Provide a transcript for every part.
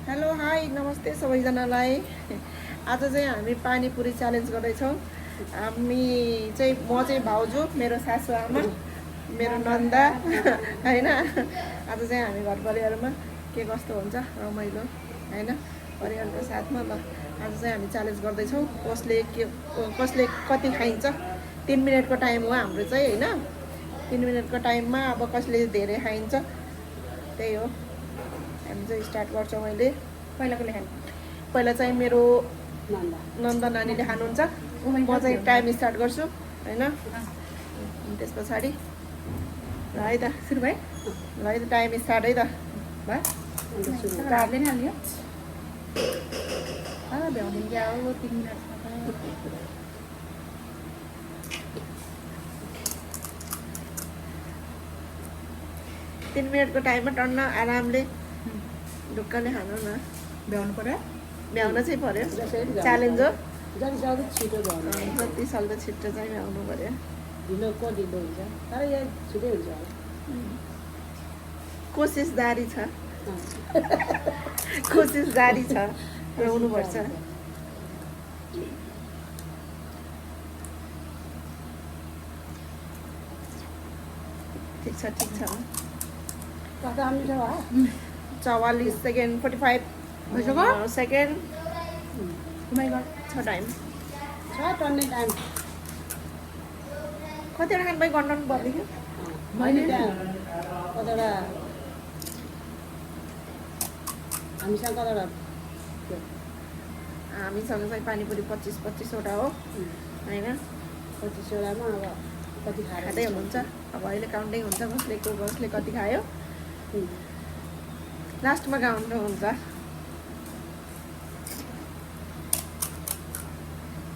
Hello hi नमस्ते सबैजनालाई। आज चाहिँ हामी पानीपुरी च्यालेन्ज गर्दैछौँ। हामी चाहिँ म चाहिँ भाउजू, मेरो सासू आमा, मेरो नन्दा होइन। आज चाहिँ हामी घर परिवारमा के कस्तो हुन्छ रमाइलो होइन परिवारको साथमा। ल आज चाहिँ हामी च्यालेन्ज गर्दैछौँ कसले कति खाइन्छ। 3 मिनटको टाइम हो हाम्रो चाहिँ होइन। 3 मिनटको टाइममा अब कसले धेरै खाइन्छ त्यही हो। हामी चाहिँ स्टार्ट गर्छौँ अहिले। पहिला चाहिँ मेरो नन्दा नानीले खानुहुन्छ। म चाहिँ टाइम स्टार्ट गर्छु होइन। त्यस पछाडि ल है त सुरु भयो। ल है त टाइम स्टार्ट है त भयो। भ्याउनु 3 मिनट 3 मिनटको टाइममा टन्न आरामले ढुक्कले खानु न। भ्याउनु पर्यो, भ्याउन चाहिँ पर्यो। च्यालेन्ज हो, जति छिटो भ्याउनु, जति सक्दो छिटो चाहिँ भ्याउनु पर्यो। ढिलो हुन्छ तर यहाँ छिटै हुन्छ। कोसिस जारी छ, कोसिस जारी छ, भ्याउनुपर्छ। ठिक छ ठिक छ। 44 सेकेन्ड 45 सेकेन्ड छ टाइम। टन्ने टाइम कतिवटा खानु भयो गन्डाउनु पर्ने थियो। मैले त्यहाँ कतिवटा हामीसँग कतिवटा हामीसँग चाहिँ पानीपुरी 25-25वटा हो होइन। 25वटामा अब कति खाँदै हुनुहुन्छ। अब अहिले काउन्टिङ हुन्छ कसले कति खायो। लास्टमा काउन्ट हुन्छ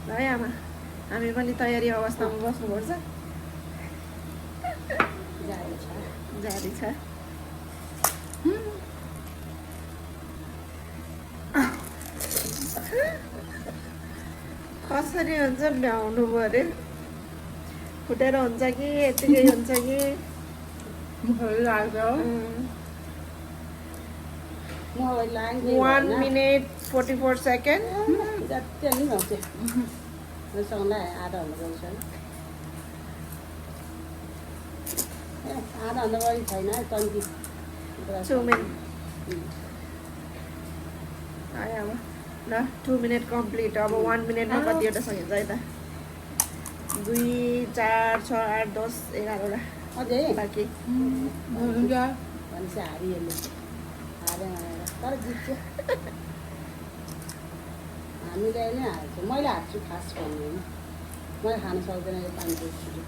है आमा। हामी पनि तयारी अवस्थामा बस्नुपर्छ। जारी छ। कसरी हुन्छ भ्याउनु पर्यो। फुटेर हुन्छ कि यतिकै हुन्छ कि 1 मिनट 44 सेकेन्ड। जति नि भन्छ सँगलाई आधा भन्दा बढी छैन। आधा भन्दा बढी छैन कम्ती 2 मिनट आयो अब। ल 2 मिनट कम्प्लिट। अब 1 मिनटमा कतिवटा सकिन्छ है त। 2 4 6 8 10 11वटा अझै बाँकी। भनेपछि हारिहाल्यो तर जित्छ। हामीले नै हार्छ। मैले हार्छु खास भन्नु होइन। मैले खानु सक्दैन यो पानीको छिटो।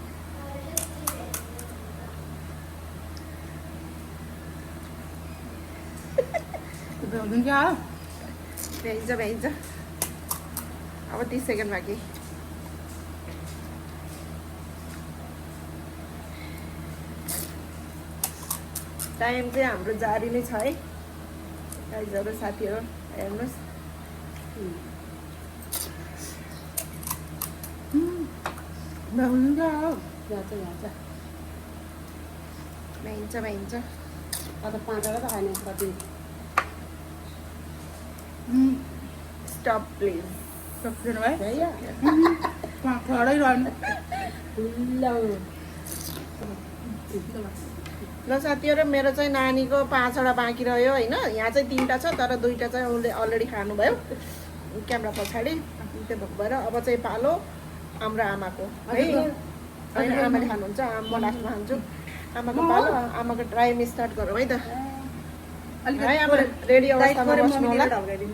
भ्याइन्छ। अब 30 सेकेन्ड बाँकी। टाइम चाहिँ हाम्रो जारी नै छ है गाइजहरू साथीहरू हेर्नुहोस्। भ्याइन्छ। अन्त 5वटा त खाने कति। Stop please. ल साथीहरू मेरो चाहिँ नानीको 5वटा बाँकी रह्यो होइन। यहाँ चाहिँ 3वटा छ तर 2वटा चाहिँ उसले अलरेडी खानुभयो क्यामेरा पछाडि। त्यो भएर अब चाहिँ पालो हाम्रो आमाको है। होइन आमाले खानुहुन्छ, म लास्टमा खान्छु। आमाको पालो। आमाको टाइम स्टार्ट गरौँ है त है। अब रेडी अवस्थामा बस्नु होला। रेडी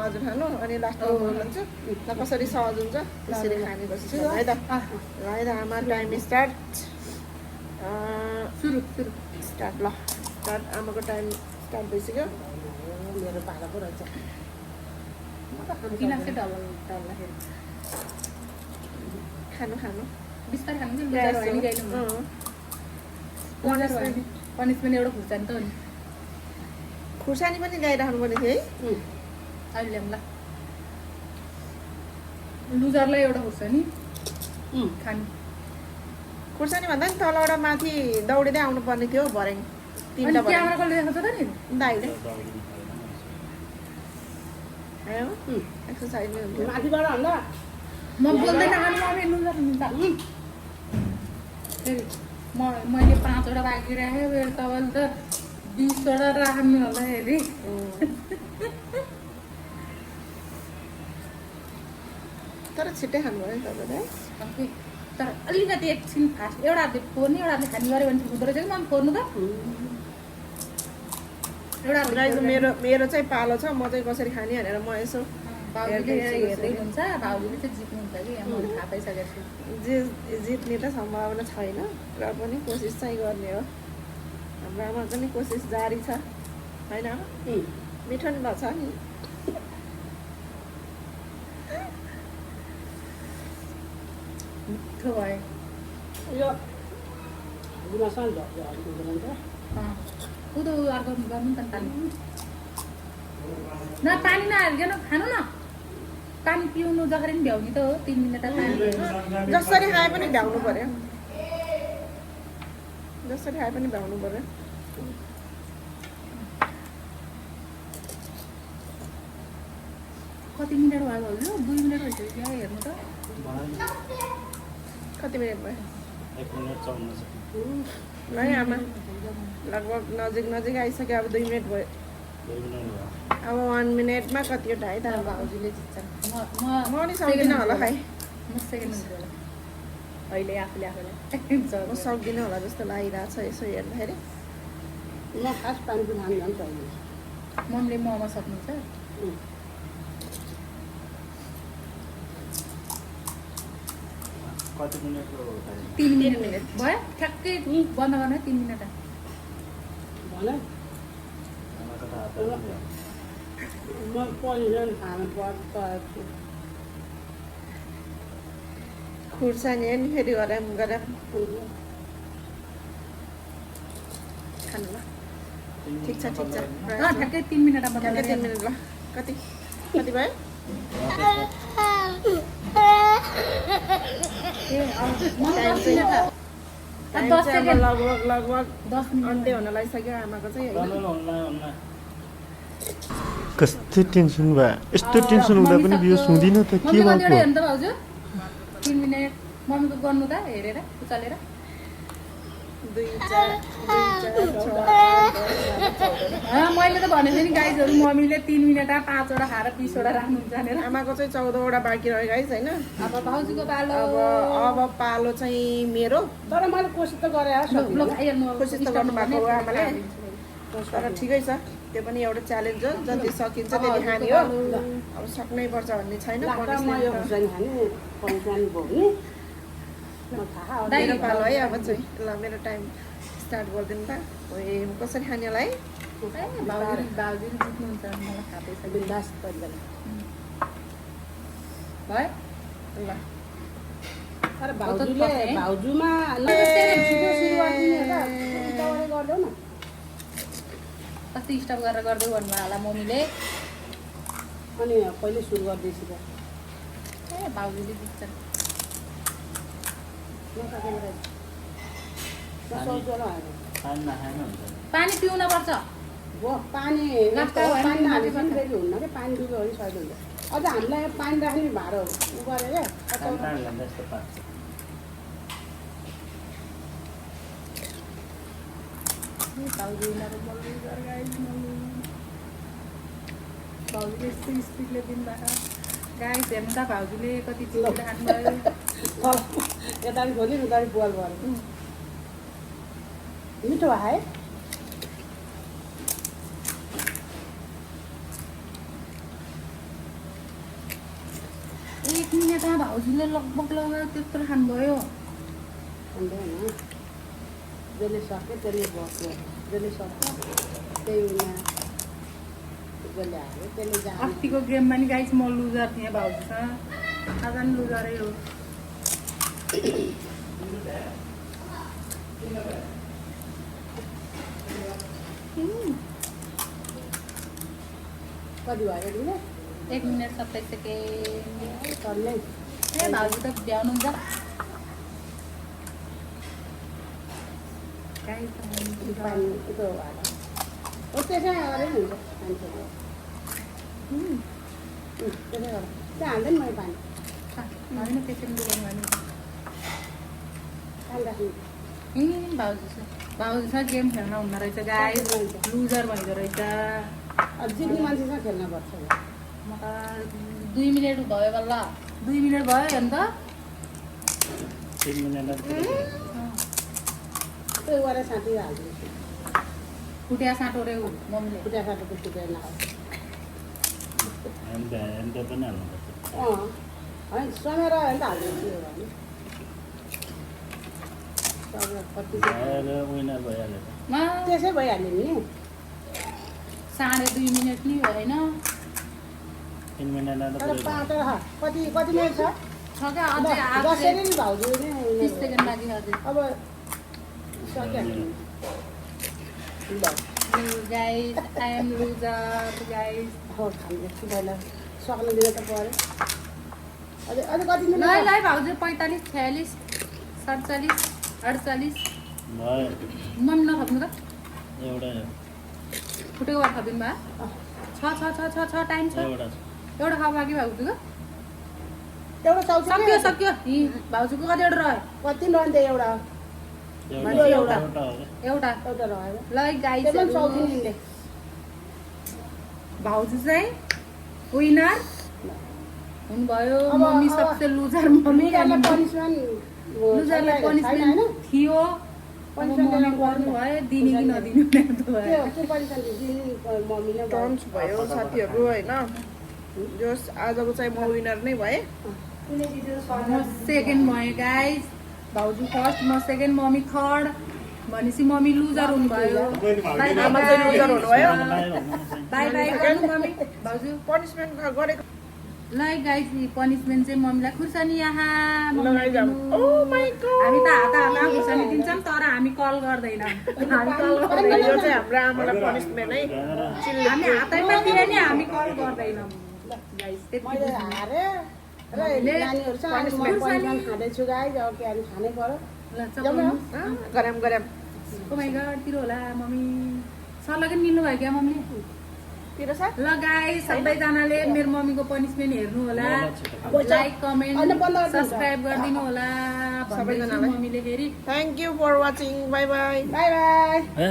हजुर खानु अनि लास्टमा बोल्नुहुन्छ। ल कसरी सहज हुन्छ त्यसरी खाने कोसिस गर्नु है त। ल है त आमा टाइम स्टार्ट। सुरु स्टार्ट। ल स्टार्ट। आमाको टाइम स्टार्ट भइसक्यो। मेरो पालो पो रहेछ। खानु बिस्तारै खानु। पनिसमेन्ट एउटा खुर्सानी त हो नि। खुर्सानी पनि ल्याइराख्नु पर्ने थियो है। अहिले ल्याउँला। लुजरलाई एउटा खुर्सानी खानु। खुर्सानी भन्दा नि तलबाट माथि दौडिँदै आउनु पर्ने थियो भर्याङ। तिनवटा भयो क्यामेरा कसले देखाउँछ त नि दाइले आयो एक्सर्साइज नै हुन्थ्यो माथिबाट भन्दा म बोल्दैन अनि मम्मी लुजर हुनुहुन्छ फेरि मैले 5 वटा बाँकी राखेँ फेरि तपाईँले त 20 वटा राख्नु होला हेरि तर छिट्टै खानुभयो नि तपाईँले है अनि तर अलिकति एकछिन फास्ट एउटा हातले फोर्ने एउटा हातले खाने गऱ्यो भने हुँदो रहेछ कि मम्मी फोर्नु त एउटा हातले गाइस मेरो चाहिँ पालो छ म चाहिँ कसरी खाने भनेर म यसो भाउजूले हेर्दै हुनुहुन्छ भाउजूले चाहिँ जित्नुहुन्छ कि यहाँ मैले थाहा पाइसकेको छु जित्ने त सम्भावना छैन र पनि कोसिस चाहिँ गर्ने हो हाम्रो आमाको नि कोसिस जारी छ होइन आमा? मिठो नि भएको छ नि मिठो भयो यो गुनासँग झर्छ उदो अर्को गर्नु नि त पानी न पानी नहालिकन खानु न पानी पिउनु जसरी पनि भ्याउने त हो 3 मिनट पानी जसरी खाए पनि भ्याउनु पर्यो जसरी खाए पनि भ्याउनु पर्यो कति मिनट भयो भाउजू 2 मिनट भइसक्यो हेर्नु त कति मिनट भयो 1 मिनट 54 सेकेन्ड ल है आमा लगभग नजिक आइसक्यो अब 2 मिनट भयो 2 मिनट भयो अब 1 मिनटमा कतिवटा है त अब भाउजूले जित्छन् म नि सक्दिनँ होला खाइ म सेकेन्ड हुन्छ होला अहिले आफूले म आफूलाई सक्दिनँ होला जस्तो लागिरहेको छ यसो हेर्दाखेरि म खास पानी पनि खानु झन् सक्दिनँ मम्मीले मोमो सक्नुहुन्छ कति मिनटको 3 मिनट भयो ठ्याक्कै बन्द गर्ने 3 मिनट भने आमाको त हात म पहिला खानु पर्छ खुर्सानी नि फेरि गरम खानु ल ठिक छ ठ्याक्कै 3 मिनटमा बन्द ठ्याक्कै 3 गर्ने मिनट ल कति भयो टाइम चाहिँ टाइम 10 चाहिँ अब सेकेन्ड लगभग 10 मिनट अन्त्य हुन लागिसक्यो आमाको चाहिँ होइन कस्तो टेन्सन भयो यस्तो टेन्सन हुँदा पनि बियो सुँदिन त के मम्मी कतिवटा भएको हेर्नु त भाउजू 3 मिनट मम्मीको गर्नु त हेरेर उचालेर 2 4 मैले त भनेको थिएँ नि गाइजहरू मम्मीले 3 मिनट 5 वटा खाएर 20 वटा राख्नुहुन्छ भनेर आमाको चाहिँ 14 वटा बाँकी रह्यो गाइस होइन अब भाउजूको पालो अब पालो चाहिँ मेरो तर मैले कोसिस त गरेँ ल खाइहाल्नु अब। कोसिस त गर्नुभएको हो आमाले तर ठिकै छ त्यो पनि एउटा च्यालेन्ज हो जति सकिन्छ त्यति खाने हो अब सक्नै पर्छ भन्ने छैन म यो खुर्सानी खाने खुर्सानी भोग्ने म थाहा हो मेरो पालो है अब चाहिँ ल मेरो टाइम स्टार्ट गरिदिनु त ओए कसरी खाने होला है भाउजूले जित्नुहुन्छ मलाई थाहा पाइसक्यो बिन्दास तरिकाले भयो ल तर भाउजूले भाउजूमा गरिदेऊ न कति स्टप गरेर गर्दै भन्नुभयो होला मम्मीले अनि पहिले सुरु गरिदिएछु त ए भाउजूले जित्छन् खान नखाएन हुन्छ पानी पिउन पर्छ पानी नास्ता भयो भने पानी माथि हालेपछि फेरि हुन्न क्या पानी डुब्यो भने सजिलो हुन्छ अझ हामीलाई पानी राख्ने भाँडो उ गरेर खान लाग्दा यस्तो पाक्छ भाउजूले यस्तो स्पिडले दिनुभएको गाइस हेर्नु त भाउजूले कति चिज खानुभयो यता खोल्यो उता बोल भयो मिठो भयो है एक मिनटमा भाउजूले लगभग त्यत्रो खानुभयो हुँदैन जसले सक्यो त्यसले बस्यो जसले सक्यो त्यही उनीहरू जसले हाल्यो त्यसले जाने अस्तिको गेममा नि गाइस म लुजर थिएँ भाउजूसँग आज नि लुजरै हो कति भयो तिमीले 1 मिनट 27 सेकेन्ड चल्ने ए भाउजू त भ्याउनुहुन्छ पानी त्यो हाल त्यसै गरे नि हुन्छ मान्छेले त्यसै गर त्यहाँ हाल्दैन मैले पानी होइन त्यसरी डुबाउनु पानी राख्नु भाउजू छ गेम खेल्न हुँदो रहेछ गाई लुजर भइदो रहेछ अब जित्ने मान्छेसँग खेल्नुपर्छ म त 2 मिनट भयो बल्ल 2 मिनट भयो अन्त 3 मिनट त्यो गरेर साथी हालिदिन्छु फुटिया साँटो रे ऊ मम्मीले खुट्टा साटोको टिपेर नआउँछ एन्ड पनि हाल्नुपर्छ होइन समेर होइन त हालिदिन्छु यो भने कति भएर विनर भइहाल्यो त्यसै भइहाल्यो नि 2.5 मिनट नि होइन 3 मिनट तर पाँच कति कति मिनट छ छ क्या अझै दसैँ नि भाउजू नै 30 सेकेन्ड लागि अझै अब सकिहाल्यो guys I am loser guys हो खानु पहिला सक्नु दिन त पऱ्यो अझै अझै कति मिनट ल ल भाउजू 45 46 47 48 भयो मम्मी नथप्नु त एउटा फुटेको भएर थपिदिनु भयो छ टाइम छ एउटा एउटा खाऊ बाँकी भाउजूको एउटा चाउचाउ सक्यो सक्यो भाउजूको कतिवटा रह्यो कति रहन्छ एउटा एउटा एउटा। हो क्या एउटा एउटा रहेन ल गाइस त्यसमा चाउचाउ निले भाउजू चाहिँ विनर हुनुभयो अब- मम्मी अब- सबसे लुजर मम्मी लुजरलाई पनिसमेन्ट लुजरलाई पनिसमेन्ट थियो अब मम्मी गर्नुभयो दिने कि नदिनु त्यस्तो भयो त्यो पनिसमेन्ट दिने मम्मीले टर्न्स भयो साथीहरू होइन जस आजको चाहिँ म विनर नै भएँ म सेकेन्ड भएँ गाइस भाउजू फर्स्ट म सेकेन्ड मम्मी थर्ड भनेपछि मम्मी लुजर हुनुभयो आमा चाहिँ loser हुनुभयो। बाई बाई गर्नु मम्मी भाउजू पनिसमेन्ट गरेको ल गाइस पनिसमेन्ट चाहिँ मम्मीलाई खुर्सानी यहाँ लगाइजाऊ Oh my God! हामी त हात खुर्सानी दिन्छौँ तर हामी कल गर्दैनौँ हामी कल यो गर्दैनौँ चाहिँ हाम्रो आमालाई पनिसमेन्ट है हामी हातैमा दिए नि हामी कल गर्दैनौँ गाइस त्यति मैले हारेँ र नानीहरूसँग अनि म पनिसमेन्ट खाँदैछु गाई अब के अरे खानै पऱ्यो ल चपाउनु गरम गरम ओ माइ गॉड तिर होला मम्मी सल्लाह पनि मिल्नु भयो क्या मम्मी तिर साथ ल गाइस सबैजनाले मेरो मम्मीको पनिसमेन्ट हेर्नु होला लाइक कमेन्ट होइन, बन्द गरिदिनु। सब्सक्राइब गरिदिनु होला भन्दैछु सबैजनालाई। मम्मीले फेरि thank you for watching bye bye bye bye है